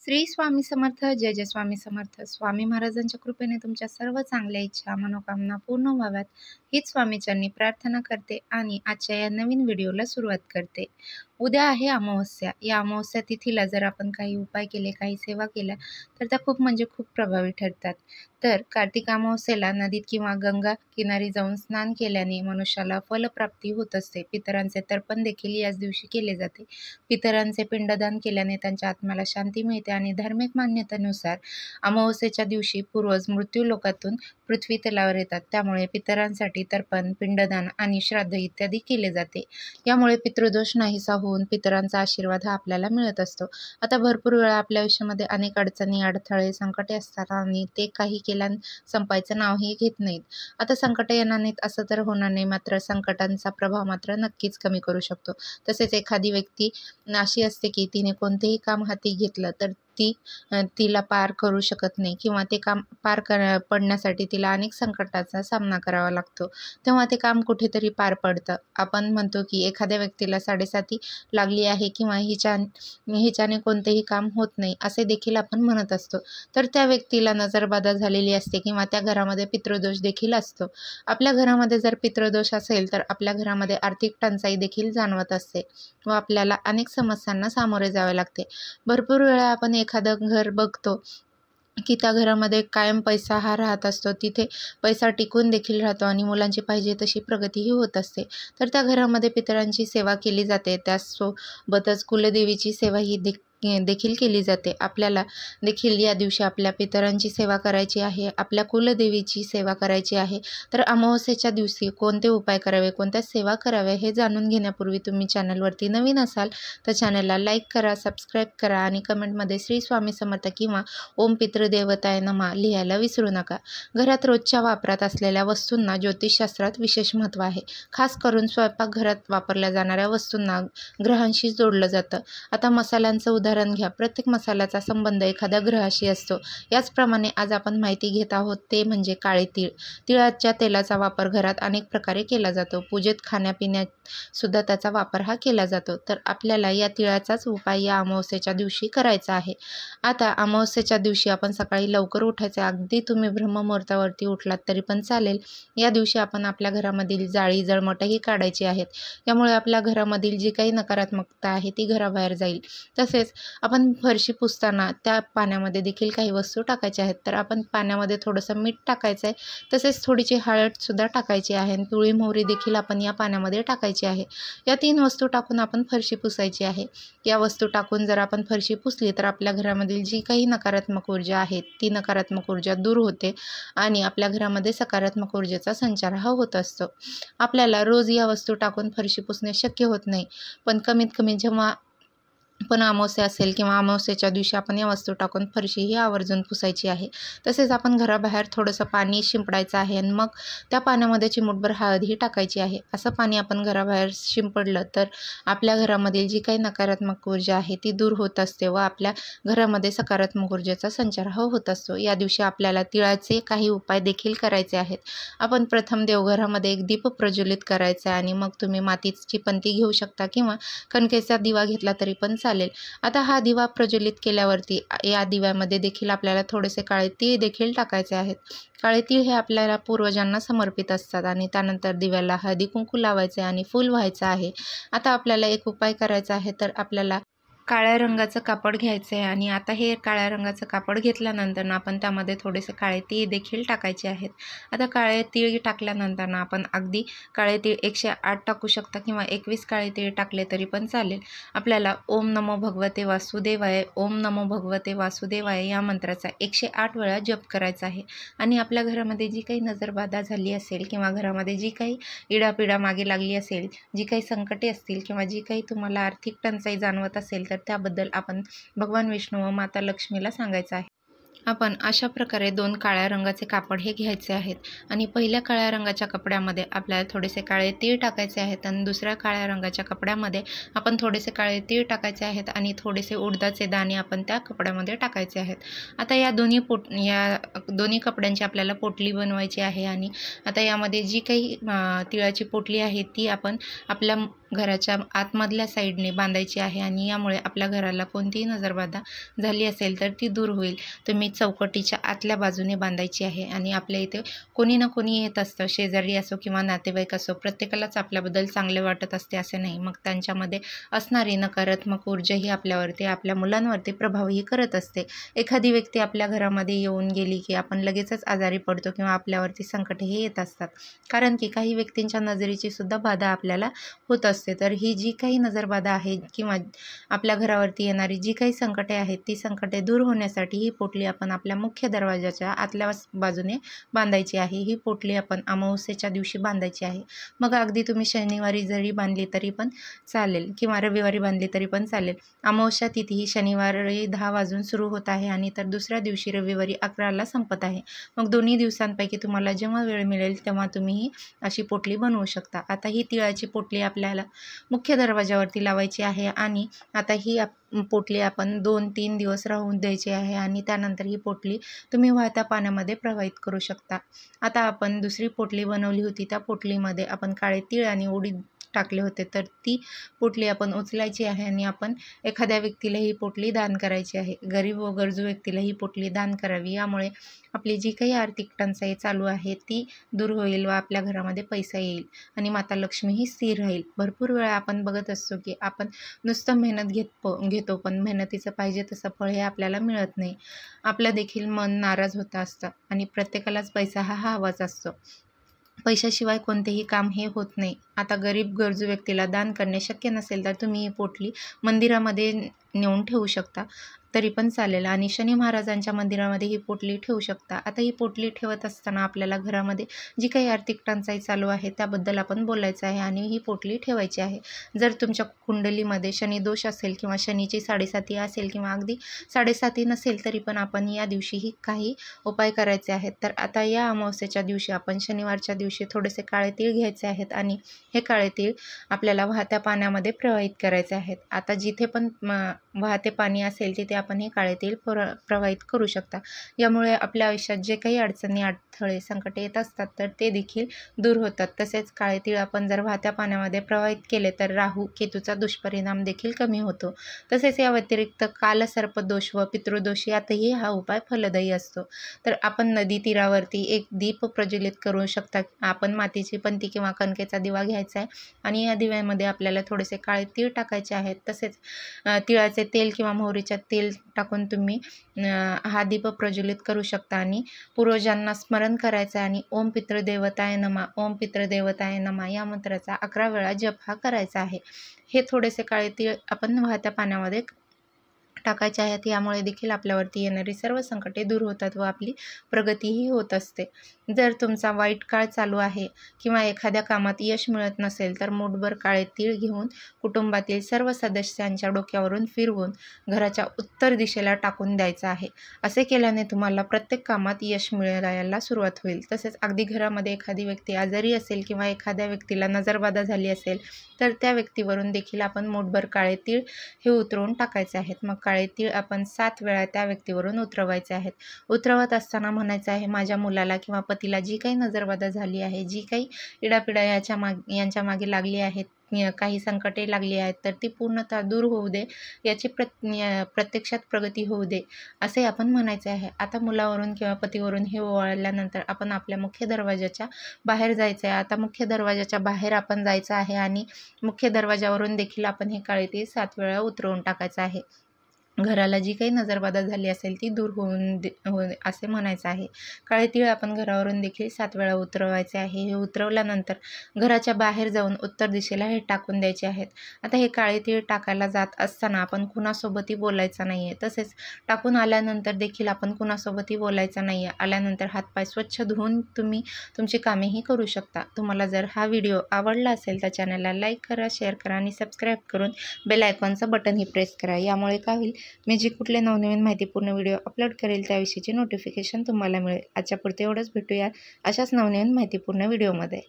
श्री स्वामी समर्थ. जय जय स्वामी समर्थ. स्वामी महाराजांच्या कृपेने तुमच्या सर्व चांगल्या इच्छा मनोकामना पूर्ण व्हाव्यात हीच स्वामीचरणी प्रार्थना करते आणि आजच्या या नवीन व्हिडिओला सुरुवात करते. उद्या आहे अमावस्या. या अमावस्या तिथीला जर आपण काही उपाय केले, काही सेवा केल्या तर त्या खूप म्हणजे खूप प्रभावी ठरतात. तर कार्तिक अमावस्येला नदीत किंवा गंगा किनारी जाऊन स्नान केल्याने मनुष्याला फलप्राप्ती होत असते. पितरांचे तर्पण देखील याच दिवशी केले जाते. पितरांचे पिंडदान केल्याने त्यांच्या आत्म्याला शांती मिळते आणि धार्मिक मान्यतेनुसार अमावस्येच्या दिवशी पूर्वज मृत्यू लोकातून पृथ्वी तलावर येतात. त्यामुळे पितरांसाठी तर्पण, पिंडदान आणि श्राद्ध इत्यादी केले जाते. यामुळे पितृदोष नाहीसा होऊन पितरांचा आशीर्वाद हा आपल्याला मिळत असतो. आता भरपूर वेळा आपल्या आयुष्यामध्ये अनेक अडचणी, अडथळे, संकटे असतात आणि ते काही केल्या संपायचं नावही घेत नाहीत. आता संकट येणार नाहीत असं तर होणार नाही, मात्र संकटांचा प्रभाव मात्र नक्कीच कमी करू शकतो. तसेच एखादी व्यक्ती अशी असते की तिने कोणतेही काम हाती घेतलं तर तिला पार करू शकत नाही किंवा ते काम पार पडण्यासाठी तिला अनेक संकटाचा सामना करावा लागतो. तेव्हा ते काम कुठेतरी पार पडतं. आपण म्हणतो की एखाद्या व्यक्तीला 7.5 लागली आहे किंवा हिच्याने कोणतेही काम होत नाही असे देखील आपण म्हणत असतो. तर त्या व्यक्तीला नजरबाधा झालेली असते किंवा त्या घरामध्ये पितृदोष देखील असतो. आपल्या घरामध्ये जर पितृदोष असेल तर आपल्या घरामध्ये आर्थिक टंचाई देखील जाणवत असते व आपल्याला अनेक समस्यांना सामोरे जावे लागते. भरपूर वेळा आपण एखादं घर बघतो की त्या घरामध्ये कायम पैसा हा राहत असतो, तिथे पैसा टिकून देखील राहतो आणि मुलांची पाहिजे तशी प्रगतीही होत असते. तर त्या घरामध्ये पितरांची सेवा केली जाते. त्यासोबतच कुलदेवीची सेवा ही देखील केली जाते. आपल्याला देखील या दिवशी आपल्या पितरांची सेवा करायची आहे, आपल्या कुलदेवीची सेवा करायची आहे. तर अमावस्येच्या दिवशी कोणते उपाय करावे, कोणत्या सेवा कराव्या हे जाणून घेण्यापूर्वी तुम्ही चॅनलवरती नवीन असाल तर चॅनलला लाईक करा, सबस्क्राईब करा आणि कमेंटमध्ये श्री स्वामी समर्थ किंवा ओम पितृदेवताय नमः लिहायला विसरू नका. घरात रोजच्या वापरात असलेल्या वस्तूंना ज्योतिषशास्त्रात विशेष महत्त्व आहे. खास करून स्वयंपाकघरात वापरल्या जाणाऱ्या वस्तूंना ग्रहांशी जोडलं जातं. आता मसाल्यांचं उदाहरण घ्या. प्रत्येक मसाल्याचा संबंध एखाद्या ग्रहाशी असतो. याचप्रमाणे आज आपण माहिती घेत आहोत ते म्हणजे काळे तीळ. तिळाच्या तेलाचा वापर घरात अनेक प्रकारे केला जातो. पूजेत, खाण्यापिण्यात सुद्धा त्याचा वापर हा केला जातो. तर आपल्याला या तिळाचाच उपाय या अमावस्येच्या दिवशी करायचा आहे. आता अमावस्येच्या दिवशी आपण सकाळी लवकर उठायचे. अगदी तुम्ही ब्रह्ममुहूर्तावरती उठलात तरी पण चालेल. या दिवशी आपण आपल्या घरामधील जाळी जळमटही काढायची आहेत. यामुळे आपल्या घरामधील जी काही नकारात्मकता आहे ती घराबाहेर जाईल. तसेच आपण फरशी पुसताना त्या पाण्यामध्ये देखील काही वस्तू टाकायच्या आहेत. तर आपण पाण्यामध्ये थोडंसं मीठ टाकायचं आहे, तसेच थोडीशी हळदसुद्धा टाकायची आहे आणि पिवळी मोहरी देखील आपण या पाण्यामध्ये टाकायची आहे. या 3 वस्तू टाकून आपण फरशी पुसायची आहे. या वस्तू टाकून जर आपण फरशी पुसली तर आपल्या घरामधील जी काही नकारात्मक ऊर्जा आहे ती नकारात्मक ऊर्जा दूर होते आणि आपल्या घरामध्ये सकारात्मक ऊर्जेचा संचार हा होत असतो. आपल्याला रोज या वस्तू टाकून फरशी पुसणे शक्य होत नाही, पण कमीत कमी जेव्हा पण अमावस्या असेल किंवा अमावस्येच्या दिवशी आपण या वस्तू टाकून फरशी ही आवर्जून पुसायची आहे. तसेच आपण घराबाहेर थोडंसं पाणी शिंपडायचं आहे आणि मग त्या पाण्यामध्ये चिमूटभर हळदही टाकायची आहे. असं पाणी आपण घराबाहेर शिंपडलं तर आपल्या घरामधील जी काही नकारात्मक ऊर्जा आहे ती दूर होत असते व आपल्या घरामध्ये सकारात्मक ऊर्जेचा संचार हा होत असतो. या दिवशी आपल्याला तिळाचे काही उपाय देखील करायचे आहेत. आपण प्रथम देवघरामध्ये एक दीप प्रज्वलित करायचा आहे आणि मग तुम्ही मातीची पंती घेऊ शकता किंवा कणकेचा दिवा घेतला तरी पण चालेल. आता हा दिवा प्रज्वलित केल्यावरती या दिव्यामध्ये देखील आपल्याला थोडेसे काळे तीळ देखील टाकायचे आहेत. काळे तीळ हे आपल्याला पूर्वजांना समर्पित असतात आणि त्यानंतर दिव्याला हळदी कुंकू लावायचे आणि फूल व्हायचं आहे. आता आपल्याला एक उपाय करायचा आहे. तर आपल्याला काळ्या रंगाचं कापड घ्यायचं आहे आणि आता हे काळ्या रंगाचं कापड घेतल्यानंतर आपण त्यामध्ये थोडेसे काळे तीळ देखील टाकायचे आहेत. आता काळे तीळ टाकल्यानंतर आपण अगदी काळे तीळ 108 टाकू शकता किंवा 21 काळे तीळ टाकले तरी पण चालेल. आपल्याला ओम नमो भगवते वासुदेवाय, ओम नमो भगवते वासुदेवाय या मंत्राचा 108 वेळा जप करायचा आहे आणि आपल्या घरामध्ये जी काही नजरबाधा झाली असेल किंवा घरामध्ये जी काही इडापिडा मागे लागली असेल, जी काही संकटे असतील किंवा जी काही तुम्हाला आर्थिक टंचाई जाणवत असेल तर त्याबद्दल आपण भगवान विष्णू व माता लक्ष्मीला सांगायचं आहे. आपण अशा प्रकारे 2 काळ्या रंगाचे कापड हे घ्यायचे आहेत आणि पहिल्या काळ्या रंगाच्या कपड्यामध्ये आपल्याला थोडेसे काळे तीळ टाकायचे आहेत आणि दुसऱ्या काळ्या रंगाच्या कपड्यामध्ये आपण थोडेसे काळे तीळ टाकायचे आहेत आणि थोडेसे उडदाचे दाणे आपण त्या कपड्यामध्ये टाकायचे आहेत. आता या दोन्ही कपड्यांची आपल्याला पोटली बनवायची आहे आणि आता यामध्ये जी काही तिळाची पोटली आहे ती आपण आपल्या घराच्या आतमधल्या साईडने बांधायची आहे आणि यामुळे आपल्या घराला कोणतीही नजरबाधा झाली असेल तर ती दूर होईल. तुम्ही चौकटीच्या आतल्या बाजूने बांधायची आहे आणि आपल्या इथे कोणी ना कोणी येत असतं, शेजारी असो किंवा नातेवाईक असो, प्रत्येकालाच आपल्याबद्दल चांगले वाटत असते असे नाही. मग त्यांच्यामध्ये असणारी नकारात्मक ऊर्जा ही आपल्यावरती, आपल्या मुलांवरती प्रभावही करत असते. एखादी व्यक्ती आपल्या घरामध्ये येऊन गेली की आपण लगेचच आजारी पडतो किंवा आपल्यावरती संकटेही येत असतात. कारण की काही व्यक्तींच्या नजरेची सुद्धा बाधा आपल्याला होत असते. तर ही जी काही नजरबाधा आहे किंवा आपल्या घरावरती येणारी जी काही संकटे आहेत, ती संकटे दूर होण्यासाठी ही पोटली आपण आपल्या मुख्य दरवाजाच्या आतल्या बाजूने बांधायची आहे. ही पोटली आपण अमावस्येच्या दिवशी बांधायची आहे. मग अगदी तुम्ही शनिवारी जरी बांधली तरी पण चालेल किंवा रविवारी बांधली तरी पण चालेल. अमावस्या तिथी ही शनिवारी 10 वाजून सुरू होत आहे आणि तर दुसऱ्या दिवशी रविवारी 11ला संपत आहे. मग दोन्ही दिवसांपैकी तुम्हाला जेव्हा वेळ मिळेल तेव्हा तुम्ही ही अशी पोटली बनवू शकता. आता ही तिळाची पोटली आपल्याला मुख्य दरवाजावरती लावायची आहे आणि आता ही पोटली आपण 2-3 दिवस राहून द्यायची आहे आणि त्यानंतर ही पोटली तुम्ही वाहत्या पाण्यामध्ये प्रवाहित करू शकता. आता आपण दुसरी पोटली बनवली होती, त्या पोटलीमध्ये आपण काळे तीळ आणि उडीद टाकले होते, तर ती पोटली आपण उचलायची आहे आणि आपण एखाद्या व्यक्तीला ही पोटली दान करायची आहे. गरीब व गरजू व्यक्तीला ही पोटली दान करावी. यामुळे आपली जी काही आर्थिक टंचाई चालू आहे ती दूर होईल व आपल्या घरामध्ये पैसा येईल आणि माता लक्ष्मी ही स्थिर राहील. भरपूर वेळा आपण बघत असतो की आपण नुसतं मेहनत घेतो पण मेहनतीचं पाहिजे तसं फळ हे आपल्याला मिळत नाही. आपलं देखील मन नाराज होत असतं आणि प्रत्येकालाच पैसा हा हवाच असतो. पैशाशिवाय कोणतेही काम हे होत नाही. आता गरीब गरजू व्यक्तीला दान करणे शक्य नसेल तर तुम्ही ही पोटली मंदिरामध्ये नेऊन ठेवू शकता तरी पण चालेल आणि शनी महाराजांच्या मंदिरामध्ये ही पोटली ठेवू शकता. आता ही पोटली ठेवत असताना आपल्याला घरामध्ये जी काही आर्थिक टंचाई चालू आहे त्याबद्दल आपण बोलायचं आहे आणि ही पोटली ठेवायची आहे. जर तुमच्या कुंडलीमध्ये शनी दोष असेल किंवा शनीची 7.5 असेल किंवा अगदी 7.5 नसेल तरी पण आपण या दिवशीही काही उपाय करायचे आहेत. तर आता या अमावस्येच्या दिवशी आपण शनिवारच्या दिवशी थोडेसे काळे तीळ घ्यायचे आहेत आणि हे काळे तीळ आपल्याला वाहत्या पाण्यामध्ये प्रवाहित करायचे आहेत. आता जिथे पण वाहते पाणी असेल तिथे आपण हे काळे तीळ प्रवाहित करू शकता. यामुळे आपल्या आयुष्यात जे काही अडचणी, अडथळे, संकटे येत असतात तर ते देखील दूर होतात. तसेच काळे तीळ आपण जर वाहत्या पाण्यामध्ये प्रवाहित केले तर राहू केतूचा दुष्परिणाम देखील कमी होतो. तसेच या व्यतिरिक्त कालसर्पदोष व पितृदोष यातही हा उपाय फलदायी असतो. तर आपण नदी तीरावरती एक दीप प्रज्वलित करू शकता. आपण मातीची पंती किंवा कणकेचा दिवा घ्यायचा आहे आणि या दिव्यामध्ये आपल्याला थोडेसे काळे तीळ टाकायचे आहेत. तसेच तिळाचे तेल किंवा मोहरीचे तेल टाकून तुम्ही हा दीप प्रज्वलित करू शकता आणि पूर्वजांना स्मरण करायचं आणि ओम पितृदेवताय नमः, ओम पितृदेवताय नमः या मंत्राचा 11 वेळा जप हा करायचा आहे. हे थोडेसे काळे तीळ आपण वाहत्या पाण्यामध्ये टाकायचे आहेत. यामुळे देखील आपल्यावरती येणारी सर्व संकटे दूर होतात व आपली प्रगतीही होत असते. जर तुमचा वाईट काळ चालू आहे किंवा एखाद्या कामात यश मिळत नसेल तर मूठभर काळे तीळ घेऊन कुटुंबातील सर्व सदस्यांच्या डोक्यावरून फिरवून घराच्या उत्तर दिशेला टाकून द्यायचं आहे. असे केल्याने तुम्हाला प्रत्येक कामात यश मिळायला सुरुवात होईल. तसेच अगदी घरामध्ये एखादी व्यक्ती आजारी असेल किंवा एखाद्या व्यक्तीला नजरबाधा झाली असेल तर त्या व्यक्तीवरून देखील आपण मूठभर काळे तीळ हे उतरवून टाकायचे आहेत. मग काळे तीळ आपण 7 वेळा त्या व्यक्तीवरून उतरवायचे आहेत. उतरवत असताना म्हणायचं आहे, माझ्या मुलाला किंवा पतीला जी काही नजरबाधा झाली आहे, जी काही इडापिडा यांच्या मागे लागली आहेत, काही संकटे लागली आहेत तर ती पूर्णतः दूर होऊ दे, याची प्रत्यक्षात प्रगती होऊ दे असे आपण म्हणायचे आहे. आता मुलावरून किंवा पतीवरून हे ओवाळल्यानंतर आपण आपल्या मुख्य दरवाजाच्या बाहेर जायचं आहे. आता मुख्य दरवाजाच्या बाहेर आपण जायचं आहे आणि मुख्य दरवाजावरून देखील आपण हे काळे तीळ 7 वेळा उतरवून टाकायचं आहे. घराला जी काही नजरबाधा झाली असेल ती दूर होऊन असे म्हणायचं आहे. काळे तीळ आपण घरावरून देखील 7 वेळा उतरवायचे आहे. हे उतरवल्यानंतर घराच्या बाहेर जाऊन उत्तर दिशेला हे टाकून द्यायचे आहेत. आता हे काळे तीळ टाकायला जात असताना आपण कुणासोबतही बोलायचं नाही आहे. तसेच टाकून आल्यानंतर देखील आपण कुणासोबतही बोलायचं नाही आहे. आल्यानंतर हातपाय स्वच्छ धुवून तुम्ही तुमची कामेही करू शकता. तुम्हाला जर हा व्हिडिओ आवडला असेल तर चॅनलला लाईक करा, शेअर करा आणि सबस्क्राईब करून बेल आयकॉनचं बटनही प्रेस करा. यामुळे काय होईल, मी जी कुठले नवनवीन माहितीपूर्ण व्हिडिओ अपलोड करेल त्याविषयीचे नोटिफिकेशन तुम्हाला मिळेल. आजच्यापुरते एवढंच. भेटूया अशाच नवनवीन माहितीपूर्ण व्हिडिओमध्ये.